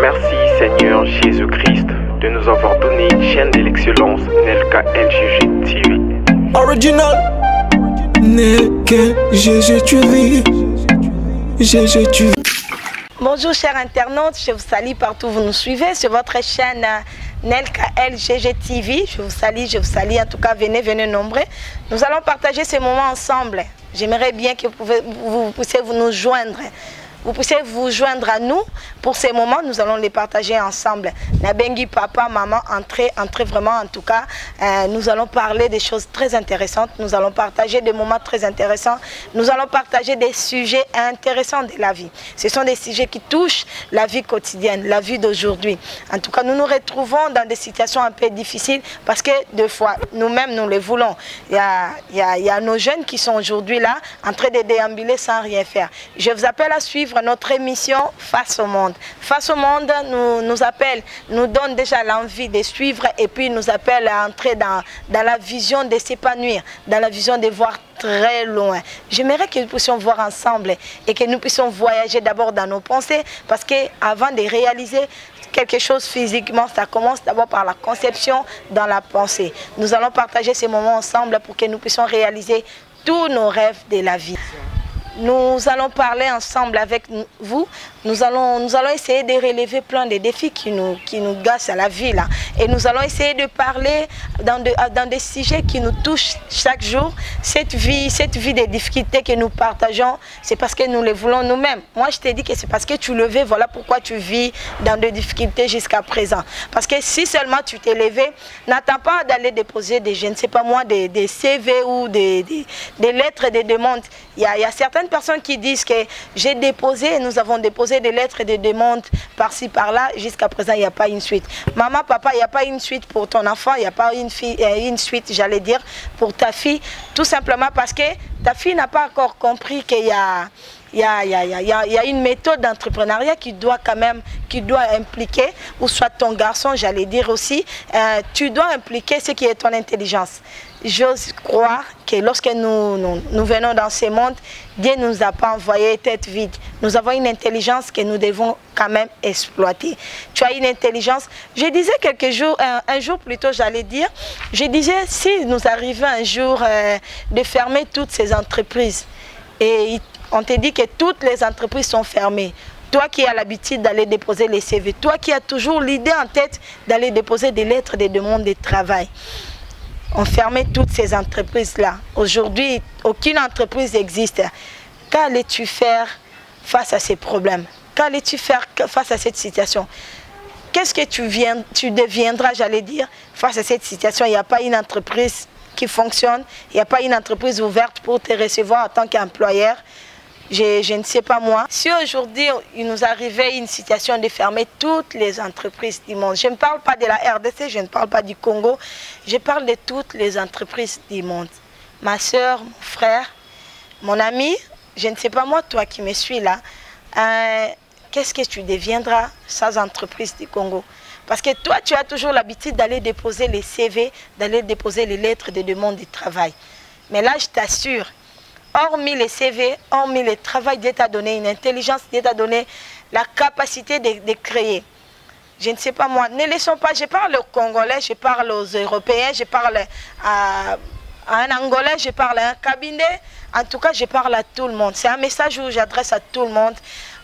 Merci Seigneur Jésus-Christ de nous avoir donné une chaîne de l'excellence, Nelka LGG TV. Original Nelka LGG TV. Bonjour chers internautes, je vous salue partout où vous nous suivez sur votre chaîne Nelka LGG TV. Je vous salue, en tout cas venez nombreux. Nous allons partager ces moments ensemble. J'aimerais bien que vous puissiez nous joindre. Vous puissiez vous joindre à nous pour ces moments, nous allons les partager ensemble. Nabengi, papa, maman, entrez vraiment en tout cas. Nous allons parler des choses très intéressantes, nous allons partager des moments très intéressants, nous allons partager des sujets intéressants de la vie. Ce sont des sujets qui touchent la vie quotidienne, la vie d'aujourd'hui. En tout cas, nous nous retrouvons dans des situations un peu difficiles parce que des fois, nous-mêmes, nous les voulons. Il y a nos jeunes qui sont aujourd'hui là en train de déambuler sans rien faire. Je vous appelle à suivre notre émission Face au monde. Face au monde nous appelle, nous donne déjà l'envie de suivre et puis nous appelle à entrer dans la vision de s'épanouir, dans la vision de voir très loin. J'aimerais que nous puissions voir ensemble et que nous puissions voyager d'abord dans nos pensées parce qu'avant de réaliser quelque chose physiquement, ça commence d'abord par la conception dans la pensée. Nous allons partager ces moments ensemble pour que nous puissions réaliser tous nos rêves de la vie. Nous allons parler ensemble avec vous. Nous allons essayer de relever plein de défis qui nous gassent à la vie là. Et nous allons essayer de parler dans des sujets qui nous touchent chaque jour. Cette vie des difficultés que nous partageons, c'est parce que nous les voulons nous-mêmes. Moi, je t'ai dit que c'est parce que tu le veux, voilà pourquoi tu vis dans des difficultés jusqu'à présent. Parce que si seulement tu t'es levé, n'attends pas d'aller déposer des, je ne sais pas moi, des CV ou des lettres de demande. Il y a certaines personnes qui disent que j'ai déposé, nous avons déposé des lettres et des demandes par-ci par-là, jusqu'à présent il n'y a pas une suite. Maman, papa, il n'y a pas une suite pour ton enfant, il n'y a pas une suite, j'allais dire, pour ta fille, tout simplement parce que ta fille n'a pas encore compris qu'il y a une méthode d'entrepreneuriat qui doit impliquer, ou soit ton garçon, j'allais dire aussi, tu dois impliquer ce qui est ton intelligence. J'ose croire que lorsque nous venons dans ce monde, Dieu ne nous a pas envoyé tête vide. Nous avons une intelligence que nous devons quand même exploiter. Tu as une intelligence. Je disais un jour plutôt, j'allais dire, je disais si nous arrivons un jour de fermer toutes ces entreprises et on te dit que toutes les entreprises sont fermées. Toi qui as l'habitude d'aller déposer les CV, toi qui as toujours l'idée en tête d'aller déposer des lettres de demande de travail. On fermait toutes ces entreprises-là. Aujourd'hui, aucune entreprise n'existe. Qu'allais-tu faire face à ces problèmes? Qu'allais-tu faire face à cette situation? Qu'est-ce que tu deviendras, j'allais dire, face à cette situation? Il n'y a pas une entreprise qui fonctionne, il n'y a pas une entreprise ouverte pour te recevoir en tant qu'employeur. Je ne sais pas moi. Si aujourd'hui il nous arrivait une situation de fermer toutes les entreprises du monde, je ne parle pas de la RDC, je ne parle pas du Congo, je parle de toutes les entreprises du monde. Ma soeur, mon frère, mon ami, je ne sais pas moi, toi qui me suis là, qu'est-ce que tu deviendras sans entreprise du Congo? Parce que toi, tu as toujours l'habitude d'aller déposer les CV, d'aller déposer les lettres de demande de travail. Mais là, je t'assure, hormis les CV, hormis le travail, Dieu t'a donné une intelligence, Dieu t'a donné la capacité de créer. Je ne sais pas moi, ne laissons pas, je parle aux Congolais, je parle aux Européens, je parle à un Angolais, je parle à un cabinet, en tout cas je parle à tout le monde. C'est un message où j'adresse à tout le monde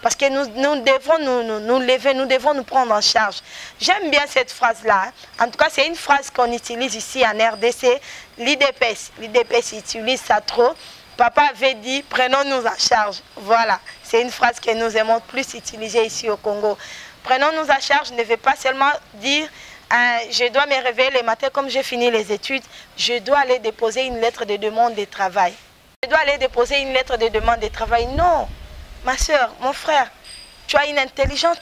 parce que nous devons nous lever, nous devons nous prendre en charge. J'aime bien cette phrase-là. En tout cas, c'est une phrase qu'on utilise ici en RDC, l'IDPS utilise ça trop. Papa avait dit, prenons-nous en charge. Voilà, c'est une phrase que nous aimons plus utiliser ici au Congo. Prenons-nous en charge ne veut pas seulement dire, je dois me réveiller le matin comme j'ai fini les études, je dois aller déposer une lettre de demande de travail. Je dois aller déposer une lettre de demande de travail. Non, ma soeur, mon frère, tu as une intelligence,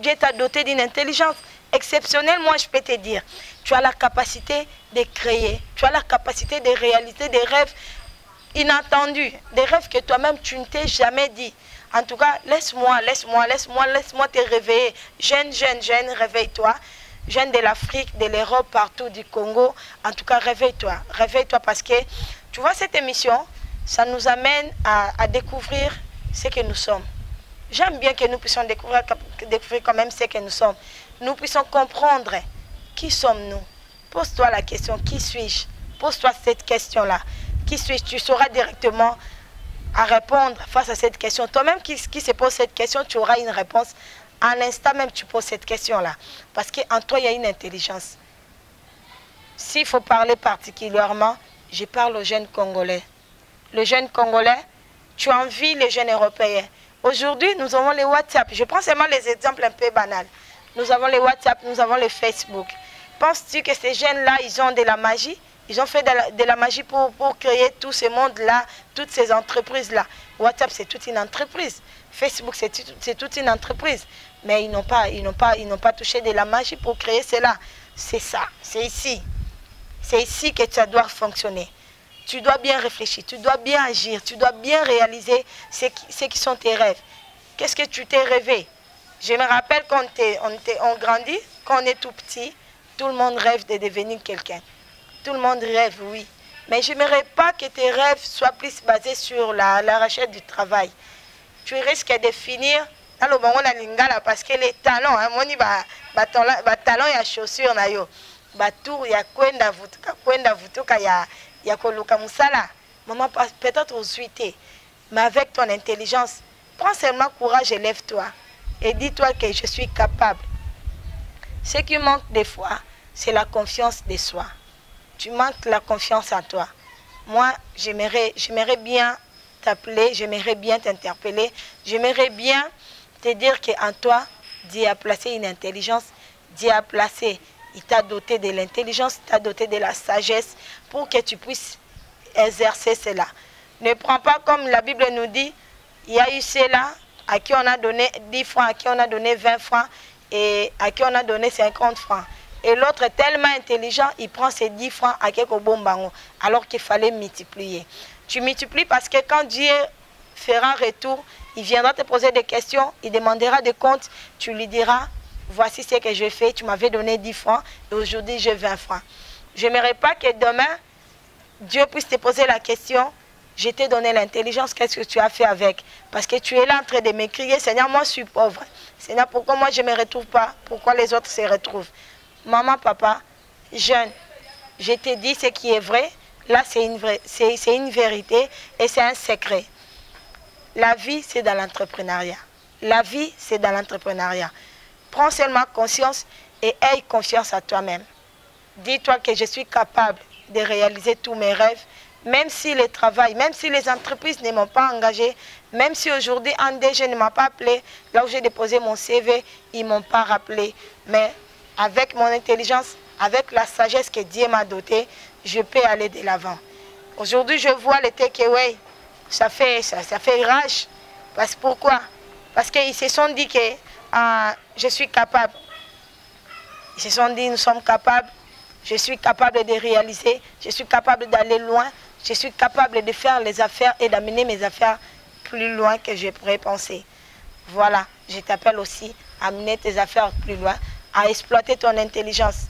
Dieu t'a doté d'une intelligence exceptionnelle, moi je peux te dire. Tu as la capacité de créer, tu as la capacité de réaliser des rêves inattendus, des rêves que toi-même tu ne t'es jamais dit. En tout cas, laisse-moi te réveiller. Jeune, réveille-toi. Jeune de l'Afrique, de l'Europe, partout du Congo. En tout cas, réveille-toi. Réveille-toi parce que, tu vois, cette émission, ça nous amène à découvrir ce que nous sommes. J'aime bien que nous puissions découvrir quand même ce que nous sommes. Nous puissions comprendre qui sommes-nous. Pose-toi la question, qui suis-je? Pose-toi cette question-là. Qui suis-je? Tu sauras directement à répondre face à cette question. Toi-même qui se pose cette question, tu auras une réponse. À l'instant même, tu poses cette question-là. Parce qu'en toi, il y a une intelligence. S'il faut parler particulièrement, je parle aux jeunes Congolais. Le jeune Congolais, tu envies les jeunes Européens. Aujourd'hui, nous avons les WhatsApp. Je prends seulement les exemples un peu banals. Nous avons les WhatsApp, nous avons les Facebook. Penses-tu que ces jeunes-là, ils ont de la magie? Ils ont fait de la magie pour créer tout ce monde-là, toutes ces entreprises-là. WhatsApp, c'est toute une entreprise. Facebook, c'est toute une entreprise. Mais ils n'ont pas touché de la magie pour créer cela. C'est ça, c'est ici. C'est ici que ça doit fonctionner. Tu dois bien réfléchir, tu dois bien agir, tu dois bien réaliser ce qui sont tes rêves. Qu'est-ce que tu t'es rêvé? Je me rappelle quand on grandit, quand on est tout petit, tout le monde rêve de devenir quelqu'un. Tout le monde rêve, oui. Mais je n'aimerais pas que tes rêves soient plus basés sur la recherche du travail. Tu risques de finir dans le bango la lingala parce que les talents, talent ya chaussure na yo, tour ya kwenda vutuka ya koluka musala. Maman, peut-être aux suites, mais avec ton intelligence, prends seulement courage et lève-toi. Et dis-toi que je suis capable. Ce qui manque des fois, c'est la confiance de soi. Tu manques la confiance en toi. Moi, j'aimerais bien t'appeler, j'aimerais bien t'interpeller, j'aimerais bien te dire qu'en toi, Dieu a placé une intelligence, Dieu a placé, il t'a doté de l'intelligence, il t'a doté de la sagesse pour que tu puisses exercer cela. Ne prends pas comme la Bible nous dit, il y a eu cela à qui on a donné 10 francs, à qui on a donné 20 francs et à qui on a donné 50 francs. Et l'autre est tellement intelligent, il prend ses 10 francs à quelque bon alors qu'il fallait multiplier. Tu multiplies parce que quand Dieu fera retour, il viendra te poser des questions, il demandera des comptes, tu lui diras, voici ce que je fais, tu m'avais donné 10 francs et aujourd'hui j'ai 20 francs. Je n'aimerais pas que demain, Dieu puisse te poser la question, je t'ai donné l'intelligence, qu'est-ce que tu as fait avec? Parce que tu es là en train de m'écrire, Seigneur, moi je suis pauvre. Seigneur, pourquoi moi je ne me retrouve pas? Pourquoi les autres se retrouvent? Maman, papa, jeune, je t'ai dit ce qui est vrai. Là, c'est une vérité et c'est un secret. La vie, c'est dans l'entrepreneuriat. La vie, c'est dans l'entrepreneuriat. Prends seulement conscience et aie confiance à toi-même. Dis-toi que je suis capable de réaliser tous mes rêves, même si le travail, même si les entreprises ne m'ont pas engagé, même si aujourd'hui un DG ne m'a pas appelé, là où j'ai déposé mon CV, ils ne m'ont pas rappelé. Mais avec mon intelligence, avec la sagesse que Dieu m'a dotée, je peux aller de l'avant. Aujourd'hui, je vois les takeaway, ça fait rage. Pourquoi? Parce qu'ils se sont dit que je suis capable. Ils se sont dit, nous sommes capables. Je suis capable de réaliser. Je suis capable d'aller loin. Je suis capable de faire les affaires et d'amener mes affaires plus loin que je pourrais penser. Voilà, je t'appelle aussi à amener tes affaires plus loin, à exploiter ton intelligence.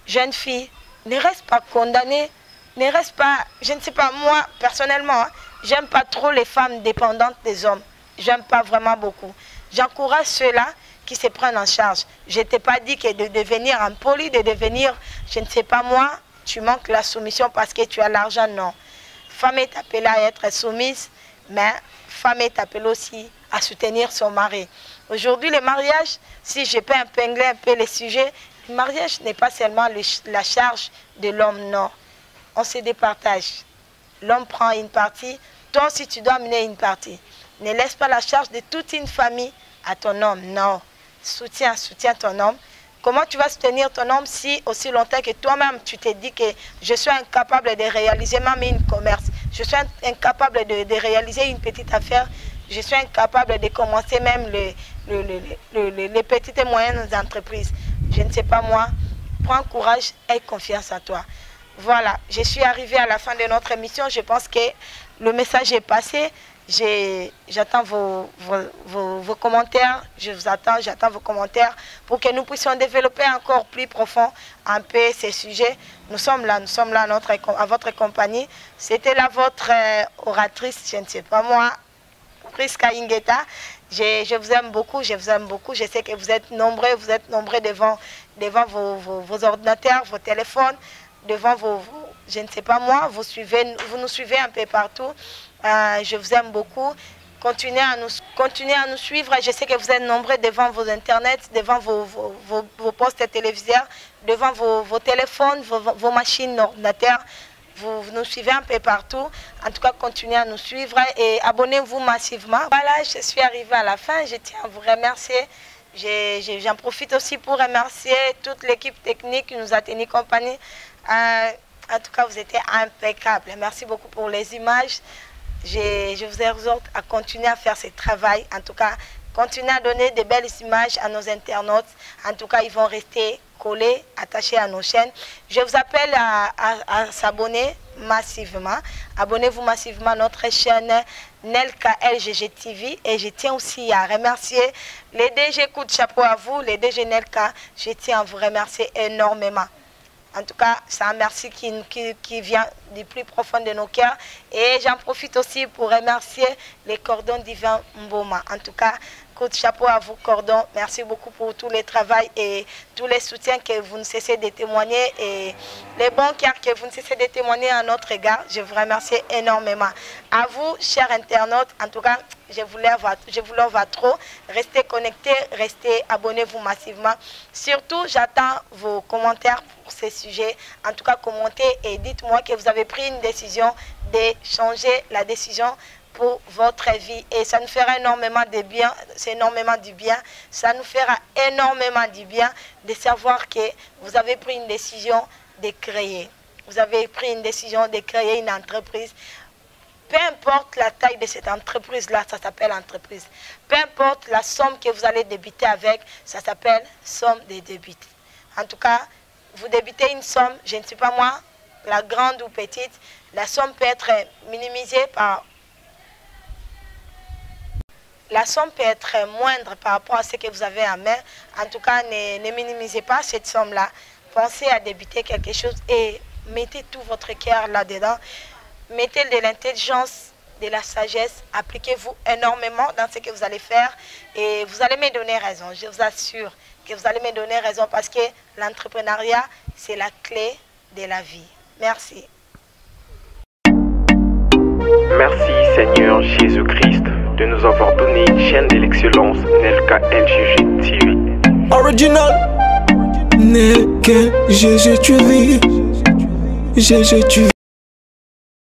Jeune fille, ne reste pas condamnée, ne reste pas, je ne sais pas, moi personnellement, j'aime pas trop les femmes dépendantes des hommes. J'aime pas vraiment beaucoup. J'encourage ceux-là qui se prennent en charge. Je ne t'ai pas dit que de devenir impoli, de devenir, je ne sais pas moi, tu manques la soumission parce que tu as l'argent, non. Femme est appelée à être soumise, mais femme est appelée aussi à soutenir son mari. Aujourd'hui, le mariage, si je peux épingler un peu les sujets, le mariage n'est pas seulement la charge de l'homme, non. On se départage. L'homme prend une partie, toi aussi tu dois amener une partie. Ne laisse pas la charge de toute une famille à ton homme, non. Soutiens ton homme. Comment tu vas soutenir ton homme si aussi longtemps que toi-même tu te dis que je suis incapable de réaliser même une commerce, je suis incapable de réaliser une petite affaire, je suis incapable de commencer même les petites et moyennes entreprises. Je ne sais pas moi, prends courage et confiance en toi. Voilà, je suis arrivée à la fin de notre émission. Je pense que le message est passé. J'attends vos commentaires. Je vous attends, j'attends vos commentaires pour que nous puissions développer encore plus profond un peu ces sujets. Nous sommes là à votre compagnie. C'était là votre oratrice, je ne sais pas moi, Priska Ingeta. Je vous aime beaucoup, je vous aime beaucoup. Je sais que vous êtes nombreux devant vos ordinateurs, vos téléphones, devant je ne sais pas moi, vous nous suivez un peu partout. Je vous aime beaucoup. Continuez à nous suivre. Je sais que vous êtes nombreux devant vos internets, devant vos postes téléviseurs, devant vos téléphones, vos machines ordinateurs. Vous nous suivez un peu partout. En tout cas, continuez à nous suivre et abonnez-vous massivement. Voilà, je suis arrivée à la fin. Je tiens à vous remercier. J'en profite aussi pour remercier toute l'équipe technique qui nous a tenu compagnie. En tout cas, vous étiez impeccables. Merci beaucoup pour les images. Je vous exhorte à continuer à faire ce travail. En tout cas, continuez à donner de belles images à nos internautes. En tout cas, ils vont rester collés, attachés à nos chaînes. Je vous appelle à s'abonner massivement. Abonnez-vous massivement à notre chaîne Nelka LGG TV. Et je tiens aussi à remercier les DG. Coup de chapeau à vous, les DG Nelka. Je tiens à vous remercier énormément. En tout cas, c'est un merci qui vient du plus profond de nos cœurs. Et j'en profite aussi pour remercier les cordons divins Mboma. En tout cas, coup de chapeau à vous, cordons. Merci beaucoup pour tout le travail et tous les soutiens que vous ne cessez de témoigner et les bons cœurs que vous ne cessez de témoigner à notre égard. Je vous remercie énormément. À vous, chers internautes, en tout cas, je vous lève trop. Restez connectés, restez, abonnez-vous massivement. Surtout, j'attends vos commentaires pour ces sujets. En tout cas, commentez et dites-moi que vous avez pris une décision de changer la décision pour votre vie. Et ça nous fera énormément de bien. C'est énormément du bien. Ça nous fera énormément du bien de savoir que vous avez pris une décision de créer. Vous avez pris une décision de créer une entreprise. Peu importe la taille de cette entreprise-là, ça s'appelle entreprise. Peu importe la somme que vous allez débiter avec, ça s'appelle somme de débit. En tout cas, vous débitez une somme, je ne sais pas moi, la grande ou petite, la somme peut être minimisée par... La somme peut être moindre par rapport à ce que vous avez en main. En tout cas, ne minimisez pas cette somme-là. Pensez à débiter quelque chose et mettez tout votre cœur là-dedans. Mettez de l'intelligence, de la sagesse, appliquez-vous énormément dans ce que vous allez faire et vous allez me donner raison. Je vous assure que vous allez me donner raison parce que l'entrepreneuriat, c'est la clé de la vie. Merci. Merci Seigneur Jésus-Christ de nous avoir donné une chaîne de l'excellence Nelka LGG TV. Original Nelka LGG TV. GG TV.